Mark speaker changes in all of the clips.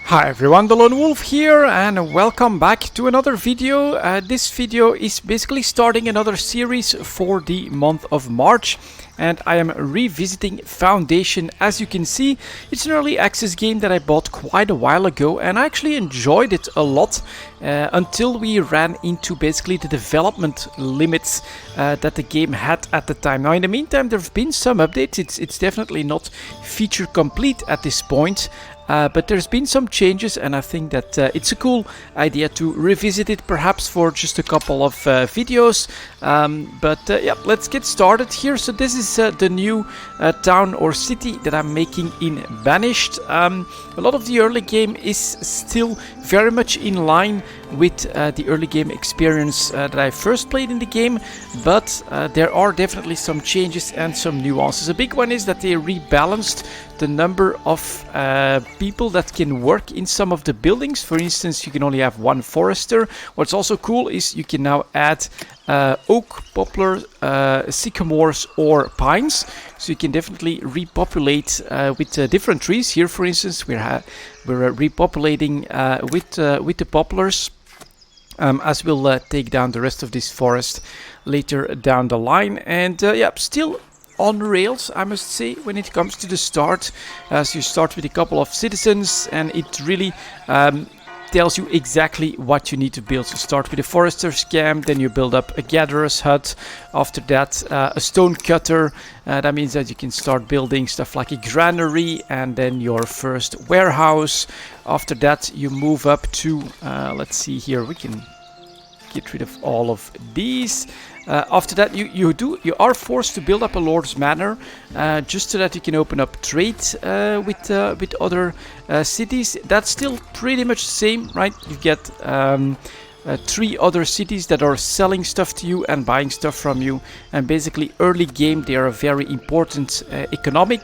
Speaker 1: Hi everyone, delonewolf here and welcome back to another video. This video is basically starting another series for the month of March, and I am revisiting Foundation. As you can see, it's an early access game that I bought quite a while ago, and I actually enjoyed it a lot until we ran into basically the development limits that the game had at the time. Now in the meantime there have been some updates. It's definitely not feature complete at this point. But there's been some changes, and I think that it's a cool idea to revisit it, perhaps for just a couple of videos. Yeah, let's get started here. So this is the new town or city that I'm making in Banished. A lot of the early game is still very much in line with the early game experience that I first played in the game, but there are definitely some changes and some nuances. A big one is that they rebalanced the number of people that can work in some of the buildings. For instance, you can only have one forester. What's also cool is you can now add oak, poplar, sycamores or pines, so you can definitely repopulate with different trees. Here for instance we're repopulating with the poplars, as we'll take down the rest of this forest later down the line. And yeah, still on rails, I must say, when it comes to the start. So you start with a couple of citizens, and it really tells you exactly what you need to build. So start with a forester's camp, then you build up a gatherer's hut. After that, a stone cutter. That means that you can start building stuff like a granary and then your first warehouse. After that, you move up to, let's see here, we can get rid of all of these. After that, you are forced to build up a lord's manor, just so that you can open up trade with other cities. That's still pretty much the same, right? You get 3 other cities that are selling stuff to you and buying stuff from you, and basically early game they are a very important economic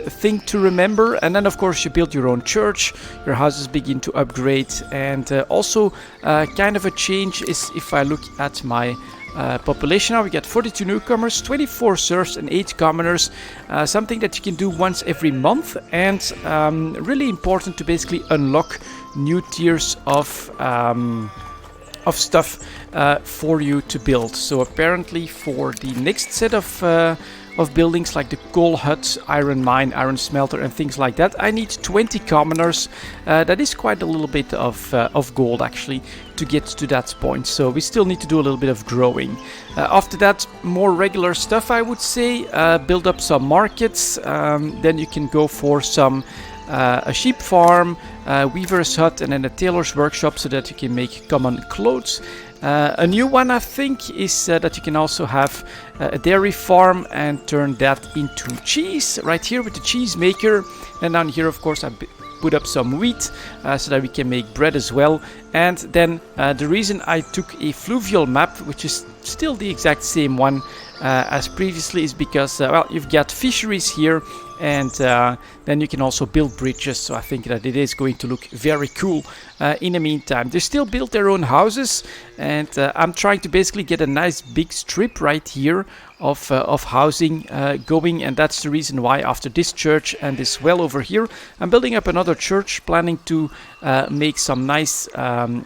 Speaker 1: thing to remember. And then of course you build your own church, your houses begin to upgrade, and also kind of a change is if I look at my population now, we get 42 newcomers, 24 serfs and 8 commoners, something that you can do once every month, and really important to basically unlock new tiers of stuff for you to build. So apparently for the next set of buildings like the coal hut, iron mine, iron smelter and things like that, I need 20 commoners. That is quite a little bit of gold actually to get to that point, so we still need to do a little bit of growing. After that, more regular stuff, I would say. Build up some markets, then you can go for some a sheep farm, weaver's hut, and then a tailor's workshop so that you can make common clothes. A new one I think is that you can also have a dairy farm and turn that into cheese right here with the cheese maker. And down here of course I put up some wheat so that we can make bread as well. And then the reason I took a fluvial map, which is still the exact same one as previously, is because well, you've got fisheries here, and then you can also build bridges. So I think that it is going to look very cool in the meantime. They still build their own houses, and I'm trying to basically get a nice big strip right here of housing going, and that's the reason why after this church and this well over here, I'm building up another church, planning to make some nice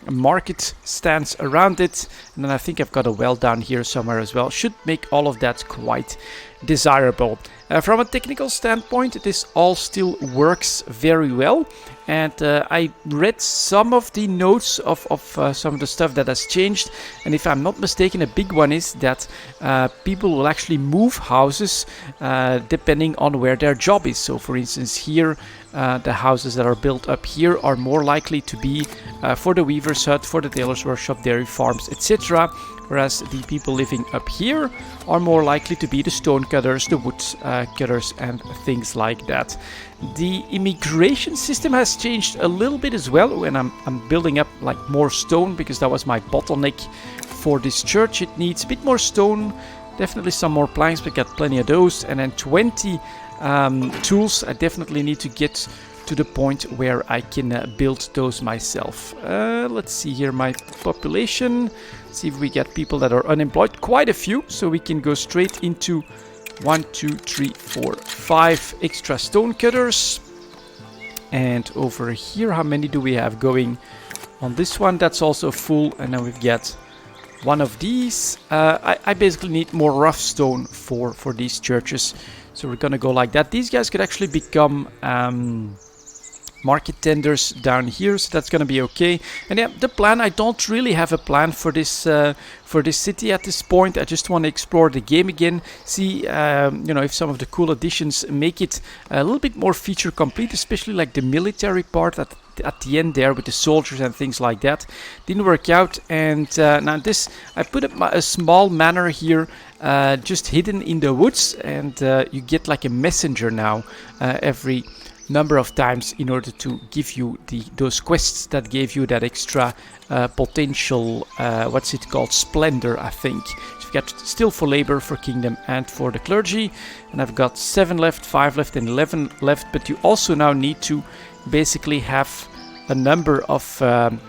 Speaker 1: market stands around it. And then I think I've got a well down here somewhere as well. Should make all of that quite desirable. From a technical standpoint, this all still works very well, and I read some of the notes of some of the stuff that has changed, and if I'm not mistaken, a big one is that people will actually move houses depending on where their job is. So for instance here, the houses that are built up here are more likely to be for the weaver's hut, for the tailor's workshop, dairy farms, etc. Whereas the people living up here are more likely to be the stone cutters, the wood cutters and things like that. The immigration system has changed a little bit as well, when I'm building up like more stone, because that was my bottleneck for this church. It needs a bit more stone, definitely some more planks, but got plenty of those, and then 20 tools. I definitely need to get to the point where I can build those myself. Let's see here my population, see if we get people that are unemployed. Quite a few, so we can go straight into 1, 2, 3, 4, 5 extra stone cutters. And over here, how many do we have going? On this one, that's also full. And then we get one of these. I basically need more rough stone for these churches. So we're gonna go like that. These guys could actually become market tenders down here, so that's gonna be okay. And yeah, the plan, I don't really have a plan for this city at this point. I just want to explore the game again, see you know, if some of the cool additions make it a little bit more feature complete, especially like the military part at the end there with the soldiers and things like that. Didn't work out. And now this, I put up a small manor here, just hidden in the woods, and you get like a messenger now every number of times in order to give you those quests that gave you that extra potential, what's it called, splendor, I think. So you've got still for labor, for kingdom, and for the clergy. And I've got 7 left, 5 left, and 11 left. But you also now need to basically have a number of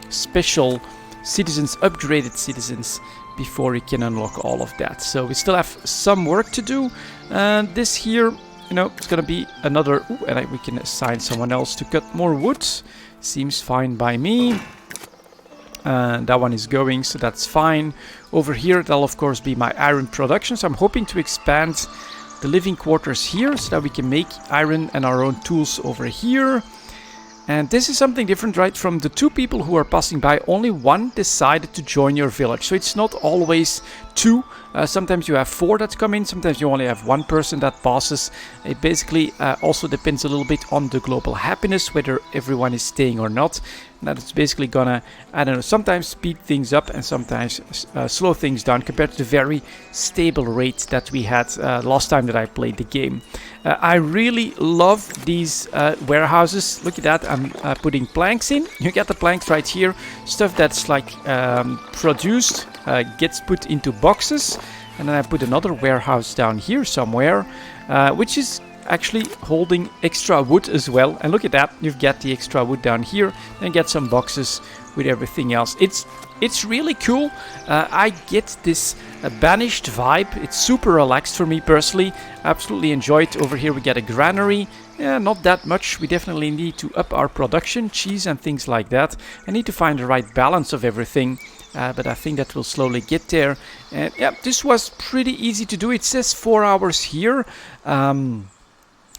Speaker 1: special citizens, upgraded citizens, before you can unlock all of that. So we still have some work to do. And this here, you know, it's gonna be another... Ooh, and we can assign someone else to cut more wood. Seems fine by me. That one is going, so that's fine. Over here, that'll of course be my iron production. So I'm hoping to expand the living quarters here so that we can make iron and our own tools over here. And this is something different, right? From the 2 people who are passing by, only 1 decided to join your village. So it's not always 2. Sometimes you have 4 that come in. Sometimes you only have 1 person that passes. It basically also depends a little bit on the global happiness, whether everyone is staying or not. And that's basically gonna, I don't know, sometimes speed things up and sometimes slow things down compared to the very stable rate that we had last time that I played the game. I really love these warehouses. Look at that, I'm putting planks in. You get the planks right here. Stuff that's like produced gets put into boxes. And then I put another warehouse down here somewhere, which is actually holding extra wood as well. And look at that, you've got the extra wood down here, and get some boxes with everything else. It's really cool. I get this banished vibe. It's super relaxed for me personally. Absolutely enjoy it. Over here we get a granary. Yeah, not that much. We definitely need to up our production, cheese and things like that. I need to find the right balance of everything. But I think that will slowly get there. And yeah, this was pretty easy to do. It says 4 hours here.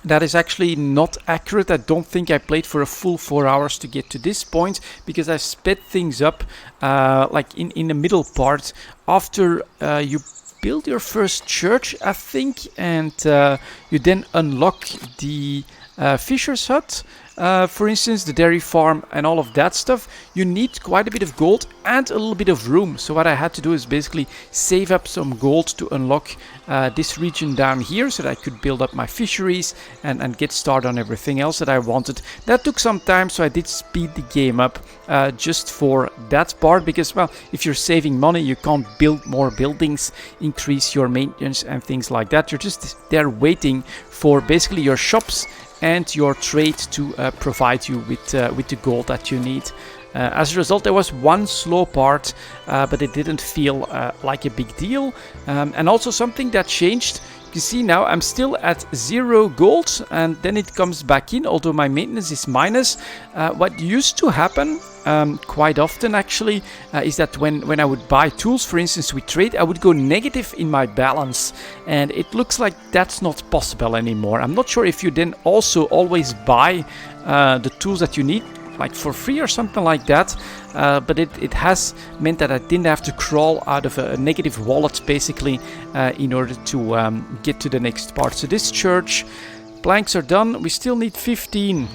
Speaker 1: That is actually not accurate. I don't think I played for a full 4 hours to get to this point, because I sped things up like in the middle part after you build your first church, I think, and you then unlock the fisher's hut. For instance, the dairy farm and all of that stuff, you need quite a bit of gold and a little bit of room. So what I had to do is basically save up some gold to unlock this region down here so that I could build up my fisheries and get started on everything else that I wanted. That took some time, so I did speed the game up just for that part, because, well, if you're saving money, you can't build more buildings, increase your maintenance and things like that. You're just there waiting for basically your shops and your trade to provide you with the gold that you need. As a result, there was one slow part, but it didn't feel like a big deal. And also something that changed. You can see now I'm still at 0 gold, and then it comes back in, although my maintenance is minus. What used to happen quite often actually is that when I would buy tools, for instance with trade, I would go negative in my balance, and it looks like that's not possible anymore. I'm not sure if you then also always buy the tools that you need, like for free or something like that, but it has meant that I didn't have to crawl out of a negative wallet basically in order to get to the next part. So this church, planks are done. We still need 15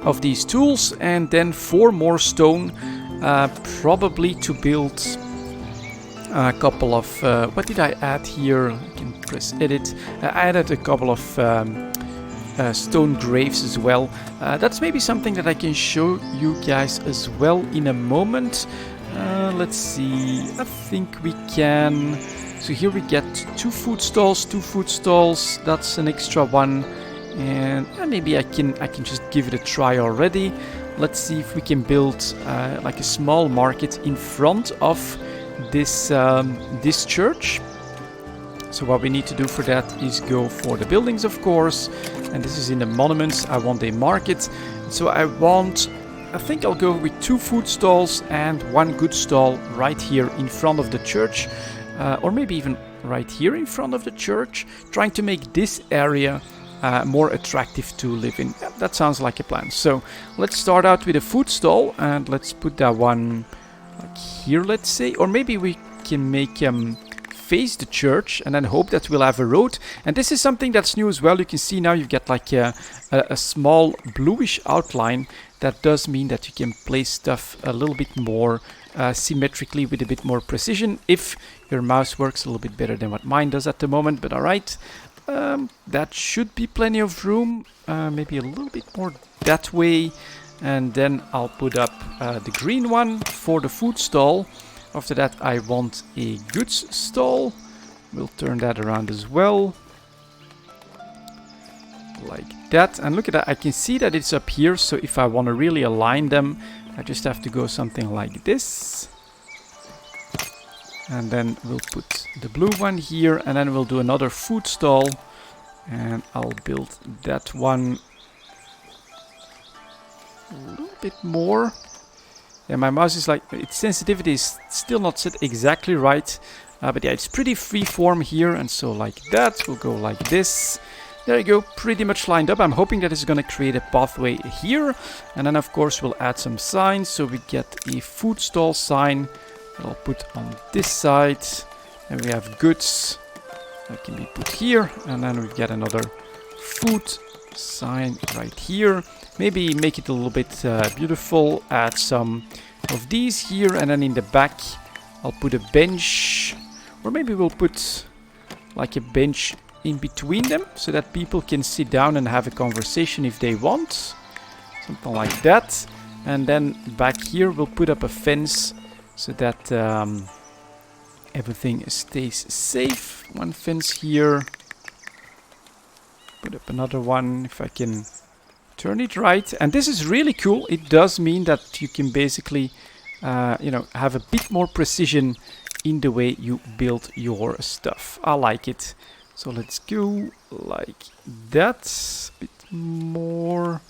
Speaker 1: of these tools, and then 4 more stone, probably to build a couple of what did I add here? I can press edit. I added a couple of stone graves as well. That's maybe something that I can show you guys as well in a moment. Let's see, I think we can. So here we get 2 food stalls, that's an extra one. And maybe I can just give it a try already. Let's see if we can build like a small market in front of this this church. So what we need to do for that is go for the buildings, of course, and this is in the monuments. I want a market. So I think I'll go with 2 food stalls and 1 good stall right here in front of the church, or maybe even right here in front of the church, trying to make this area more attractive to live in. Yeah, that sounds like a plan. So let's start out with a food stall, and let's put that one like here, let's say, or maybe we can make face the church and then hope that we'll have a road. And this is something that's new as well. You can see now you've got like a small bluish outline. That does mean that you can place stuff a little bit more symmetrically with a bit more precision if your mouse works a little bit better than what mine does at the moment. But alright, that should be plenty of room, maybe a little bit more that way, and then I'll put up the green one for the food stall. After that I want a goods stall. We'll turn that around as well, like that. And look at that, I can see that it's up here, so if I want to really align them, I just have to go something like this. And then we'll put the blue one here, and then we'll do another food stall, and I'll build that one a little bit more. Yeah, my mouse is like, its sensitivity is still not set exactly right, but yeah, it's pretty free form here, and so like that, we'll go like this. There you go, pretty much lined up. I'm hoping that it's going to create a pathway here, and then of course we'll add some signs, so we get a food stall sign that I'll put on this side, and we have goods that can be put here, and then we get another food sign right here. Maybe make it a little bit beautiful, add some of these here, and then in the back I'll put a bench, or maybe we'll put like a bench in between them so that people can sit down and have a conversation if they want, something like that. And then back here we'll put up a fence so that everything stays safe. One fence here, put up another one if I can turn it right. And this is really cool. It does mean that you can basically have a bit more precision in the way you build your stuff. I like it. So let's go like that, a bit more.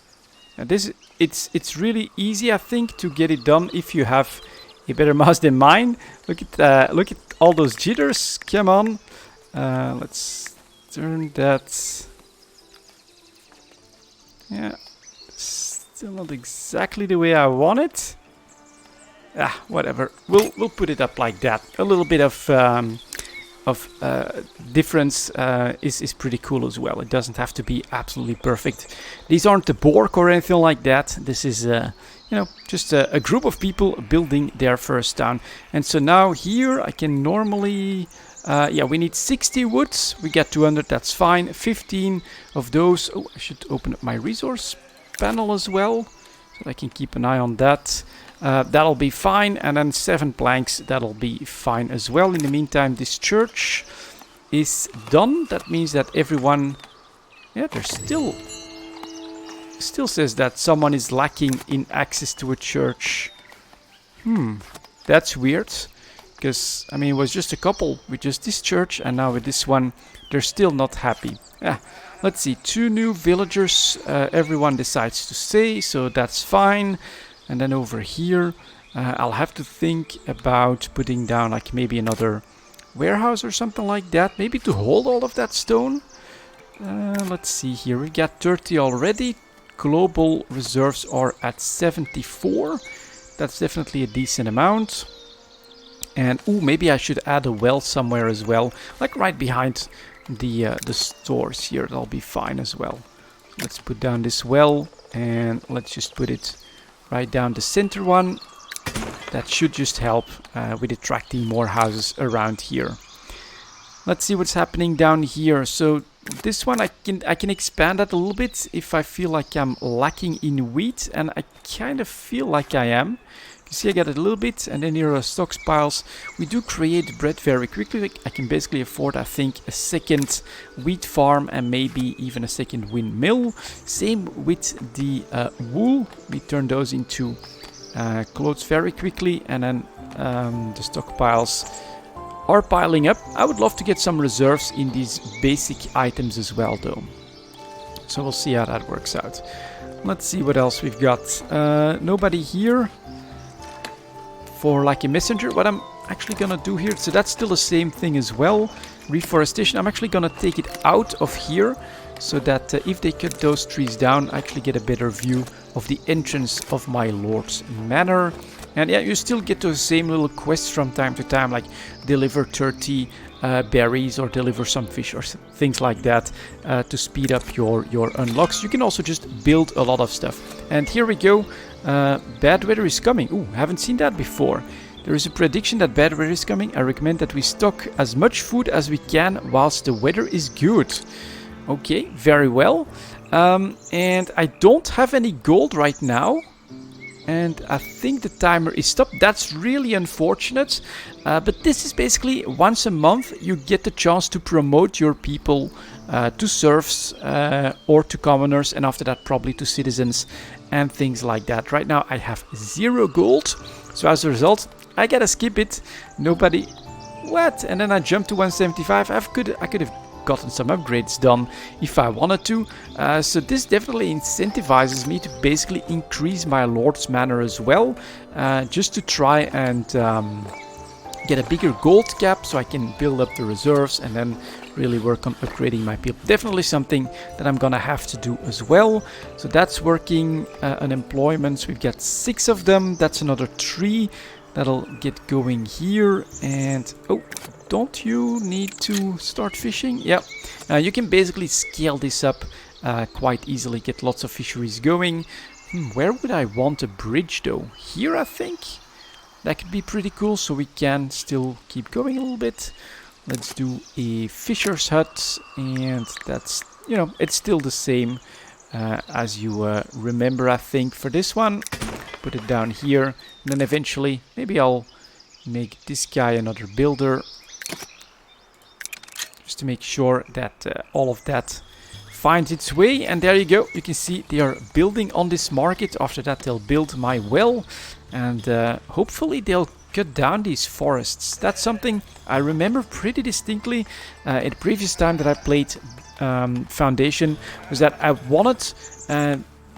Speaker 1: And it's really easy, I think, to get it done if you have a better mouse than mine. Look at all those jitters. Come on, let's turn that. Yeah, still not exactly the way I want it. Whatever. We'll put it up like that. A little bit of difference is pretty cool as well. It doesn't have to be absolutely perfect. These aren't the Borg or anything like that. This is just a group of people building their first town. And so now here I can normally we need 60 woods. We get 200, that's fine. 15 of those. Oh, I should open up my resource panel as well so I can keep an eye on that. That'll be fine, and then 7 planks, that'll be fine as well. In the meantime, this church is done. That means that everyone, there's still says that someone is lacking in access to a church. That's weird, because I mean it was just a couple with just this church, and now with this one they're still not happy. Let's see, 2 new villagers, everyone decides to stay, so that's fine. And then over here, I'll have to think about putting down like maybe another warehouse or something like that. Maybe to hold all of that stone. Let's see here. We got 30 already. Global reserves are at 74. That's definitely a decent amount. And maybe I should add a well somewhere as well. Like right behind the stores here. That'll be fine as well. Let's put down this well. And let's just put it right down the center one. That should just help with attracting more houses around here. Let's see what's happening down here. So this one I can expand that a little bit if I feel like I'm lacking in wheat, and I kind of feel like I am. You see I got a little bit, and then here are stockpiles. We do create bread very quickly. I can basically afford, I think, a second wheat farm and maybe even a second windmill. Same with the wool. We turn those into clothes very quickly, and then the stockpiles are piling up. I would love to get some reserves in these basic items as well though. So we'll see how that works out. Let's see what else we've got. Nobody here for like a messenger. What I'm actually gonna do here, so that's still the same thing as well. Reforestation. I'm actually gonna take it out of here so that if they cut those trees down, I actually get a better view of the entrance of my lord's manor. And yeah, you still get those same little quests from time to time, like deliver 30 berries or deliver some fish or things like that to speed up your unlocks. You can also just build a lot of stuff. And here we go. Bad weather is coming. Ooh, haven't seen that before. There is a prediction that bad weather is coming. I recommend that we stock as much food as we can whilst the weather is good. Okay, very well. And I don't have any gold right now. And I think the timer is stopped. That's really unfortunate. But this is basically once a month you get the chance to promote your people to serfs or to commoners, and after that probably to citizens and things like that. Right now I have 0 gold. So as a result, I gotta skip it. Nobody... What? And then I jumped to 175. I could have gotten some upgrades done if I wanted to. So this definitely incentivizes me to basically increase my lord's manor as well. Just to try and get a bigger gold cap so I can build up the reserves and then really work on upgrading my people. Definitely something that I'm gonna have to do as well. So that's working. Unemployments, we've got 6 of them. That's another 3 that'll get going here. And oh, don't you need to start fishing? Yeah, you can basically scale this up quite easily, get lots of fisheries going. Where would I want a bridge though? Here, I think that could be pretty cool, so we can still keep going a little bit. Let's do a fisher's hut, and that's, you know, it's still the same as you remember, I think, for this one. Put it down here, and then eventually maybe I'll make this guy another builder, just to make sure that all of that finds its way. And there you go, you can see they are building on this market. After that they'll build my well, and hopefully they'll cut down these forests. That's something I remember pretty distinctly in the previous time that I played Foundation, was that I wanted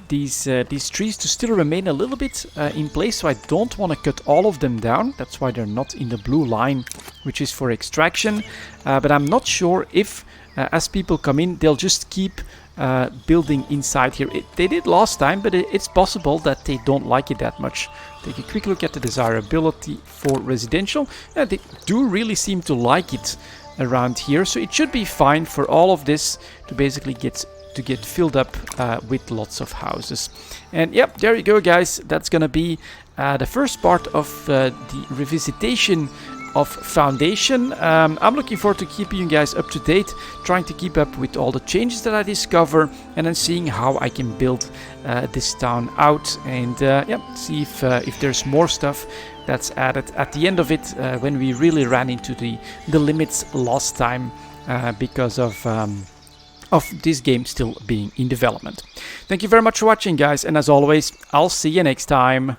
Speaker 1: these trees to still remain a little bit in place, so I don't want to cut all of them down. That's why they're not in the blue line, which is for extraction. But I'm not sure if as people come in they'll just keep building inside here. They did last time, but it's possible that they don't like it that much. Take a quick look at the desirability for residential. They do really seem to like it around here, so it should be fine for all of this to basically get filled up with lots of houses. And yep, there you go, guys. That's gonna be the first part of the revisitation of Foundation. I'm looking forward to keeping you guys up to date, trying to keep up with all the changes that I discover, and then seeing how I can build this town out, and yep, see if there's more stuff that's added at the end of it, when we really ran into the limits last time because of this game still being in development. Thank you very much for watching, guys, and as always, I'll see you next time.